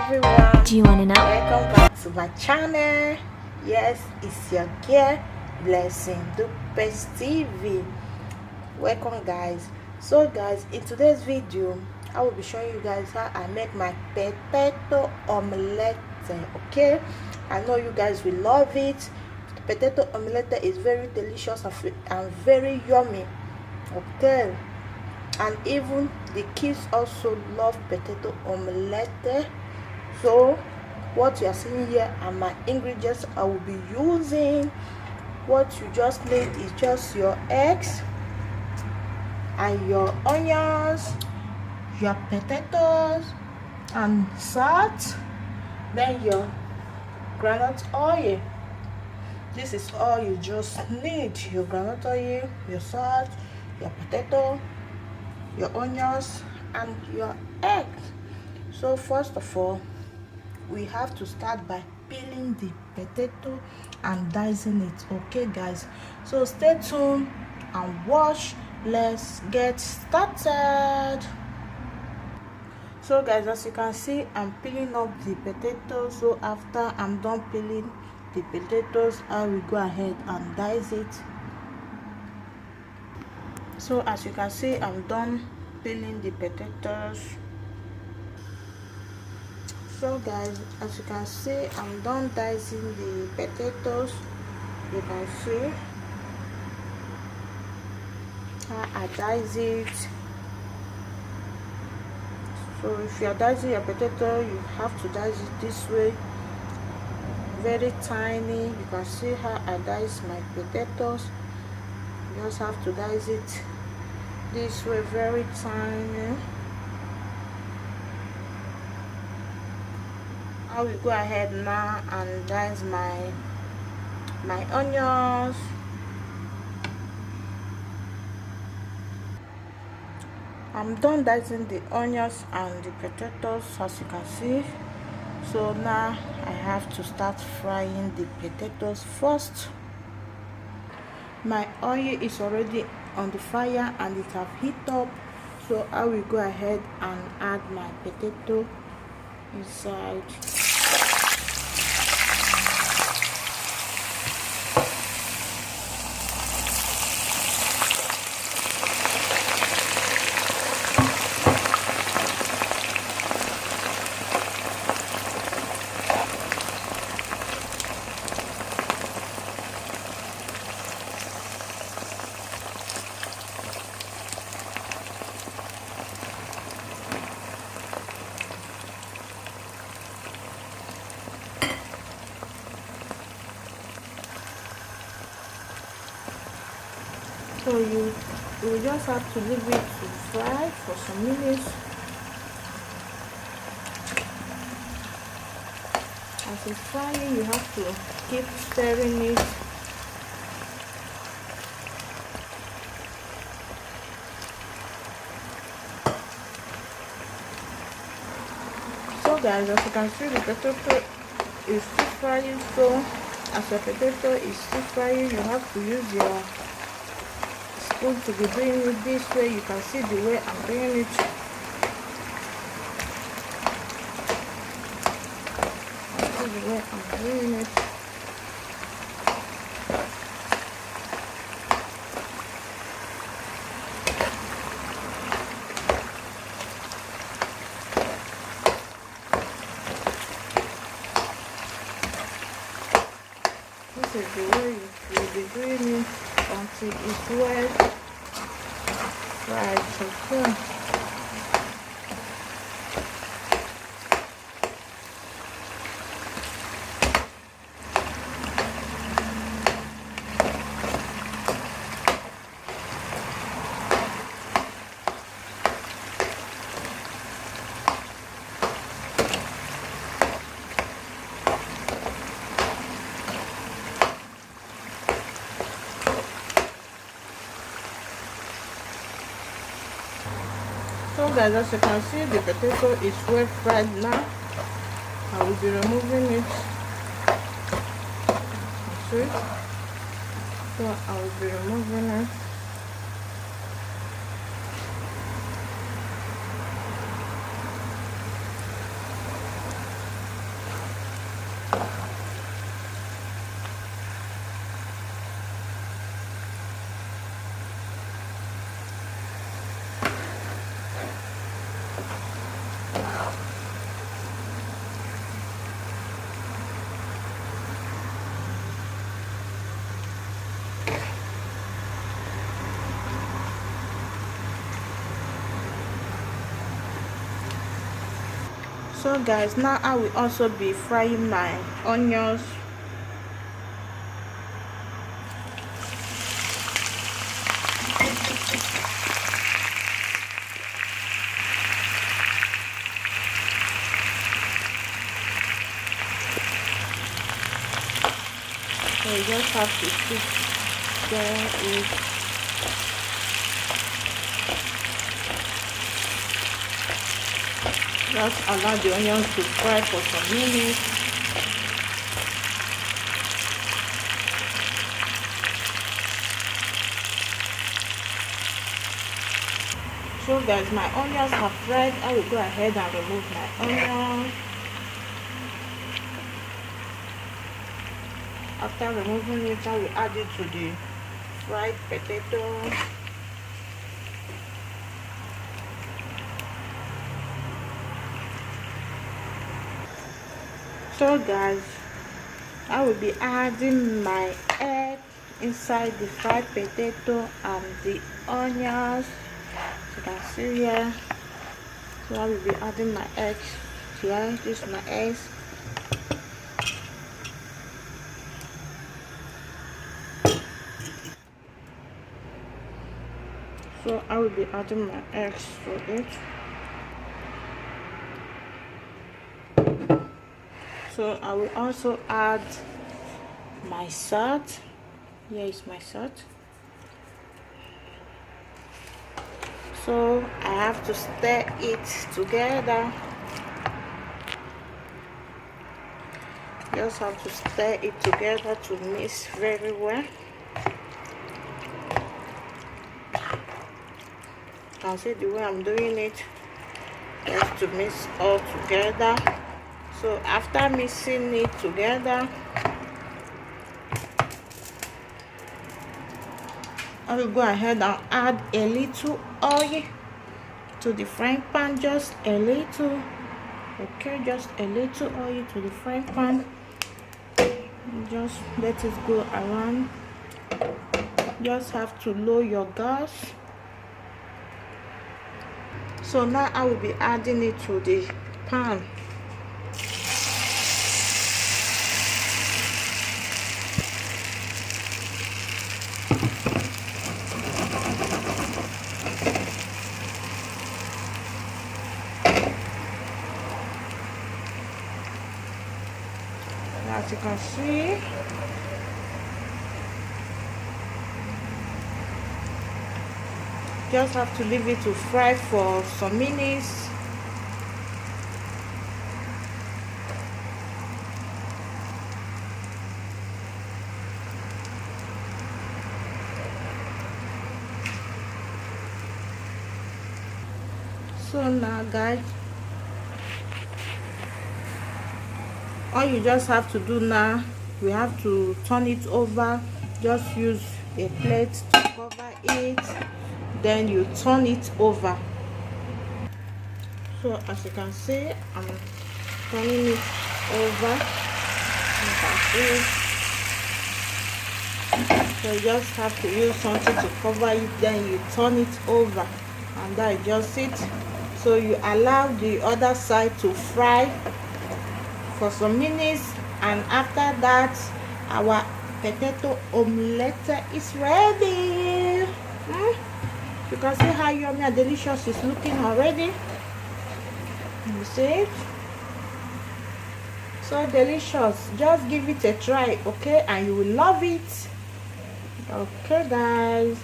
everyone. Do you want to know? Welcome back to my channel. Yes, it's your girl Blessingdopesttv. Welcome guys. So guys, in today's video I will be showing you guys how I make my potato omelette. Okay, I know you guys will love it. Potato omelette is very delicious and very yummy. Okay, and even the kids also love potato omelette. So what you are seeing here are my ingredients I will be using. What you just need is just your eggs and your onions, your potatoes and salt, then your groundnut oil. This is all you just need: your groundnut oil, your salt, your potato, your onions and your eggs. So first of all, we have to start by peeling the potato and dicing it. Okay guys, so stay tuned and watch. Let's get started. So guys, as you can see, I'm peeling up the potatoes. So after I'm done peeling the potatoes, I will go ahead and dice it. So as you can see, I'm done peeling the potatoes. So guys, as you can see, I'm done dicing the potatoes. You can see how I dice it. So if you are dicing your potato, you have to dice it this way, very tiny. You can see how I dice my potatoes. You just have to dice it this way, very tiny. I will go ahead now and dice my onions. I'm done dicing the onions and the potatoes, as you can see. So now I have to start frying the potatoes first. My oil is already on the fire and it have heated up, so I will go ahead and add my potato inside. So you will just have to leave it to fry for some minutes. As it's frying, you have to keep stirring it. So guys, as you can see, the potato is still frying. So as the potato is still frying, you have to use your spoon to be doing it this way. You can see the way I'm doing it. This is the way I'm doing it. This is the way you will be doing it until it's well fried. Okay. So guys, as you can see, the potato is well fried now. I will be removing it. See? So I will be removing it. So guys, now I will also be frying my onions. So you just have to stir it. Just allow the onions to fry for some minutes. So guys, my onions have fried. I will go ahead and remove my onions. After removing it, I will add it to the fried potato. So guys, I will be adding my egg inside the fried potato and the onions. You can see here. So I will be adding my eggs here. This is my eggs. So I will be adding my eggs to it. So I will also add my salt. Here is my salt. So I have to stir it together. Just have to stir it together to mix very well. You can see the way I'm doing it, just to mix all together. So after mixing it together, I will go ahead and add a little oil to the frying pan, just a little. Okay, just a little oil to the frying pan. Just let it go around. Just have to lower your gas. So now I will be adding it to the pan. As you can see, just have to leave it to fry for some minutes. So now guys, all you just have to do now, we have to turn it over. Just use a plate to cover it, then you turn it over. So as you can see, I'm turning it over. You can see. So you just have to use something to cover it, then you turn it over, and that is just it. So you allow the other side to fry for some minutes, and after that our potato omelette is ready. You can see how yummy and delicious it's looking already. You see it? So delicious. Just give it a try, okay, and you will love it. Okay guys.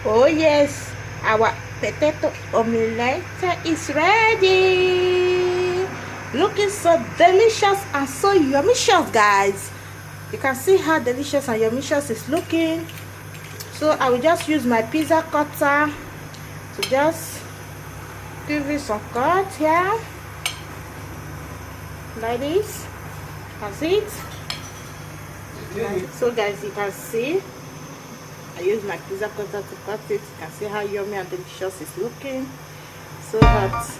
Oh yes, our potato omelette is ready. Looking so delicious and so yummicious, guys. You can see how delicious and yummicious it's looking. So I will just use my pizza cutter to just give it some cut here, like this. You can see it. So guys, you can see I use my pizza cutter to cut it. You can see how yummy and delicious it's looking. So that's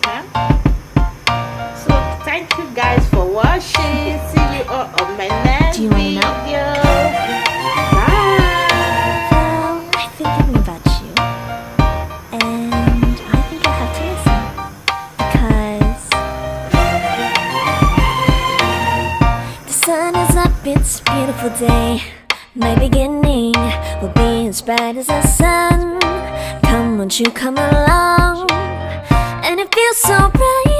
so thank you guys for watching. See you all on my next video. Bye. Well, I've been thinking about you, and I think you'll have to listen, because it's a beautiful day. My beginning will be as bright as the sun. Come, won't you come along? And it feels so bright.